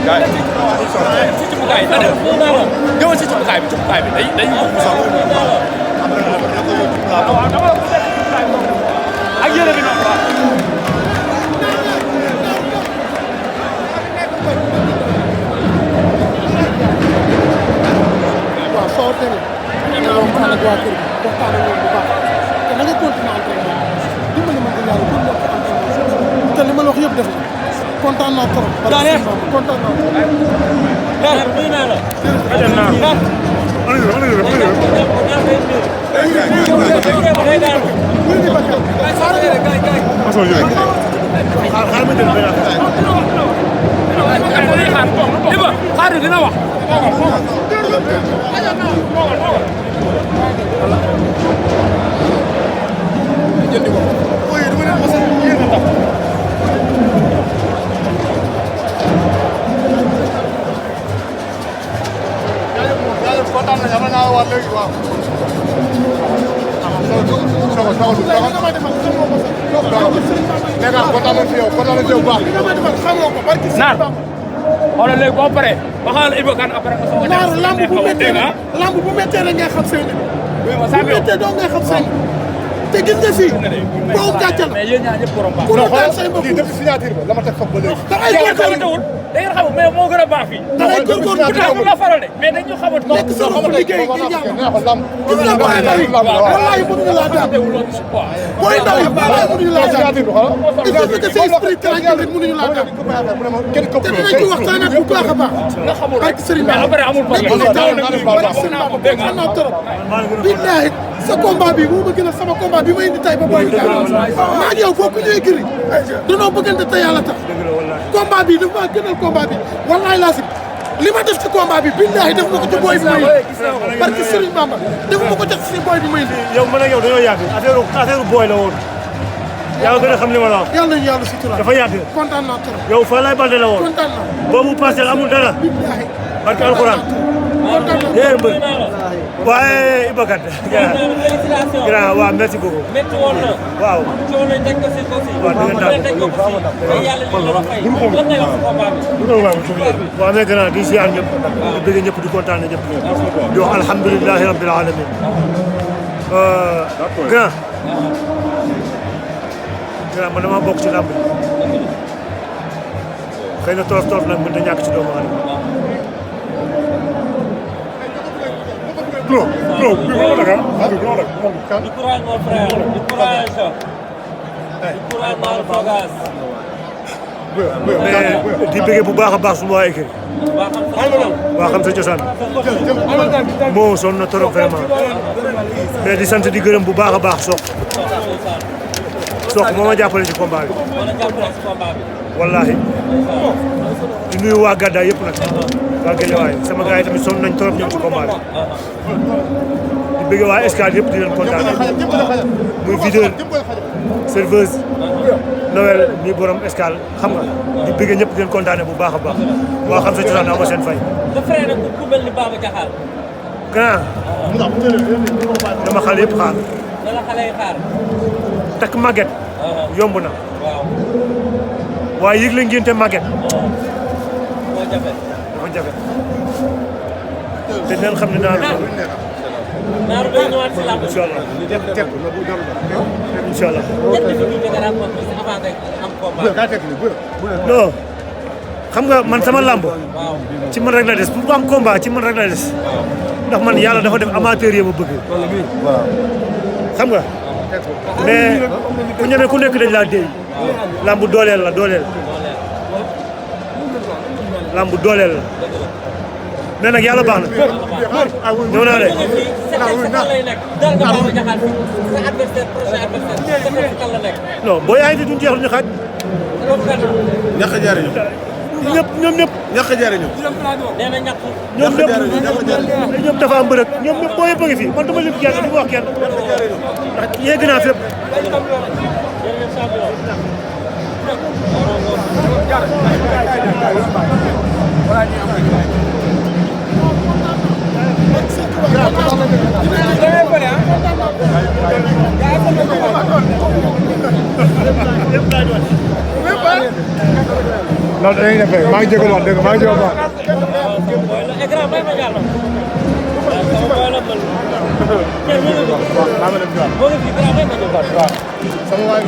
gars yi si cumbukaay yi ñëwal si cumbukaay bi day yóbbu sax ak yére bi noonu waaw soo demee nga waxtaan ak waa kër gi waxtaan ak ñoom bu baax te na nga continuer entraînement dimbali ma ngir yàlla pour nekk entraînement te li ma la wax yëpp def na kontaan naa trop. kontaan naa trop. Naar xoolal léegi boo paree waxal Iba Kane après nga soog a Naar lamb bu méttee la ngay xam seen bu méttee doo ngay xam seen te gis nga fii boobu gàcce la mais yéen ñaar ñëpp borom baax ku la daan say mbokk def signature ba la ma teg foofu ba léegi. da ngay góorgóorlu da ngeen xamul mais moo gën a baax fii da ngay góorgóorlu la faral de mais dañu xamul nekk sa bopp liggéey ngir yàlla lamb gis nga booy ndaw yi wallaahi mënuñu laa daan booy ndaw yi wallaahi mënuñu laa daan il faut que sa esprit tranquille rek mënuñu laa daan te dinañ ci waxtaanaat bu baax a baax barke Serigne Ba après amul dañ ko waxtaanee barke Serigne Ba kontaan naa trop billahi sa combat bi moo ma gën a sama combat bi ma indi tay ba booy bi maa ngi yow bokku ñuy giri danoo bëggante te yàlla tax combat bi dafa maa gënal combat bi wallahi laa li ma def ci combat bi billahi def ma ko ci booy bi may indi barke Serigne Bamba def ma ko jox ci booy bi may indi yow man ak yow dañoo yàgg affaire booy la woon yaa ngi gën a xam li ma la wax yàlla nañu yàlla sutura dafa yàgg kontaan naa trop yow Falaye Baldé la woon kontaan naa boobu Parcelles amul dara billahi barke alxuraan kontaan naa yéen mbër waaye Iba Kane grand waaw merci beaucoup métti woon na. waaw coono yi teg ko si ko si. waaw dëgg teg ko si. mais yàlla li la fay. lan ngay wax si combat bi. waaw mais grand di ziar ñëpp di bëgg ñëpp di kontaan ñëpp di wax alhamdulilahi rabbil alamin grand man dama bokk ci làmb xëy na tolof tolof nag mën na ñàkk ci doomu aadama du courage mon frère du courage. du courage dans le Fogas. mais di bëggee bu baax a baax suma waa équipe waa xam sa cosaan moo sonn na trop vraiment mais di sant di gërëm bu baax a baax sox moo ma jàppale ci combat bi wallahi di nuyu waa Gàddaay yëpp nag waa Guédiawaye sama gars yi tamit sonn nañ trop ñoom ci combat bi di bëgg waa Escale yëpp di leen kontaan muy videur serveuse Noël mi borom Escale xam nga di bëgg ñëpp di leen kontaane bu baax a baax waa xam sa cosaan ama seen fay sa frère nag ku mel ni Baba Diakhal. grand dama xale yëpp xaar na la xale yi xaar. takk màgget yomb na waaw. waaye yëg la ngénte màgget moo jafe. dafa jafe te dinañ xam ne naa Naaru day ñëwaat si làmb. incha allah incha allah yan difficulté nga rencontré si avant nga am combat. non xam nga man sama làmb waaw. ci man rek la des pour am combat ci man rek la des ndax man yàlla dafa def amateur yi ma bëgg xam nga mais ku ñeme ku nekk dañ laa déy làmb dooleel la làmb dooleel la mais nag yàlla baax na ñëw naa de kan lay nekk dal nga Baba Diakhal fi sa adversaire prochain adversaire sa nekk kan la nekk. non boo yaay di duñ jeex ñu xaaj loolu kan la. ñàkk a jariñu ñoom ñëpp ñàkk a jariñu nee na ñàkk. ñoom dafa am bërëg ñoom ñëpp boo yëpp a ngi fi man dama lim kenn du ma wax kenn ndax yegg naa fépp non dañuy def rek maa ngi jégalu wax dëgg maa ngi jégalu wax. Écran may ma jàll. waaw maa ngi leen di wax. moo ngi fi grand may ma jàll. waaw sama waay